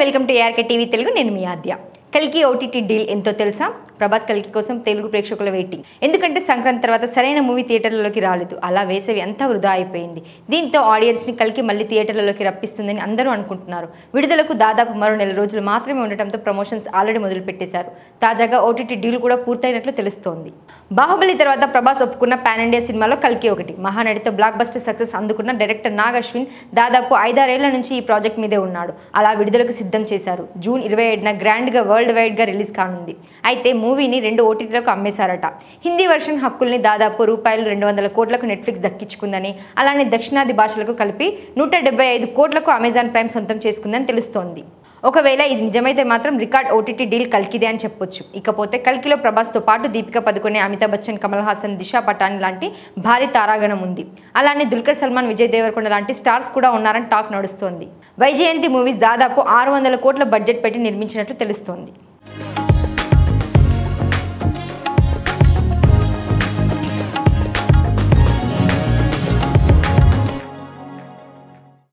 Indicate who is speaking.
Speaker 1: Welcome to ARK TV Telugu. నేను మీ ఆద్య. కల్కి OTT deal ఎంతో తెలుసా? ప్రభాస్ కల్కి కోసం తెలుగు ప్రేక్షకుల వెయిటింగ్. ఎందుకంటే సంక్రాంతి తర్వాత సరైన మూవీ థియేటర్లలోకి రాలేదు. అలా వేసవి అంతా వృధా అయిపోయింది. దీంతో ఆడియన్స్ని కల్కి మళ్ళీ థియేటర్లలోకి రప్పిస్తుందని అందరూ అనుకుంటున్నారు. విడుదలకు దాదాపు మరో నెల రోజులు మాత్రమే ఉండటంతో ప్రమోషన్స్ ఆల్రెడీ మొదలుపెట్టేశారు. తాజాగా ఓటీటీ డీల్ కూడా పూర్తయినట్లు తెలుస్తోంది. బాహుబలి తర్వాత ప్రభాస్ ఒప్పుకున్న పాన్ ఇండియా సినిమాలో కల్కి ఒకటి. మహానటితో బ్లాక్ బస్టర్ సక్సెస్ అందుకున్న డైరెక్టర్ నాగ్ అశ్విన్ దాదాపు 5-6 ఏళ్ల నుంచి ఈ ప్రాజెక్ట్ మీదే ఉన్నాడు. అలా విడుదలకు సిద్ధం చేశారు. జూన్ 27న గ్రాండ్గా వరల్డ్ వైడ్గా రిలీజ్ కానుంది. అయితే మూవీని 2 ఓటీటీలకు అమ్మేశారట. హిందీ వర్షన్ హక్కుల్ని దాదాపు ₹200 కోట్లకు నెట్ఫ్లిక్స్ దక్కించుకుందని, అలానే దక్షిణాది భాషలకు కలిపి 175 కోట్లకు అమెజాన్ ప్రైమ్ సొంతం చేసుకుందని తెలుస్తోంది. ఒకవేళ ఇది నిజమైతే మాత్రం రికార్డ్ ఓటీటీ డీల్ కల్కిదే అని చెప్పొచ్చు. ఇకపోతే కల్కిలో ప్రభాస్తో పాటు దీపికా పదుకొనే, అమితాబ్ బచ్చన్, కమల్ హాసన్, దిశా పటాని లాంటి భారీ తారాగణం ఉంది. అలానే దుల్కర్ సల్మాన్, విజయ్ దేవరకొండ లాంటి స్టార్స్ కూడా ఉన్నారని టాక్ నడుస్తోంది. వైజయంతి మూవీస్ దాదాపు 600 కోట్ల బడ్జెట్ పెట్టి నిర్మించినట్లు తెలుస్తోంది.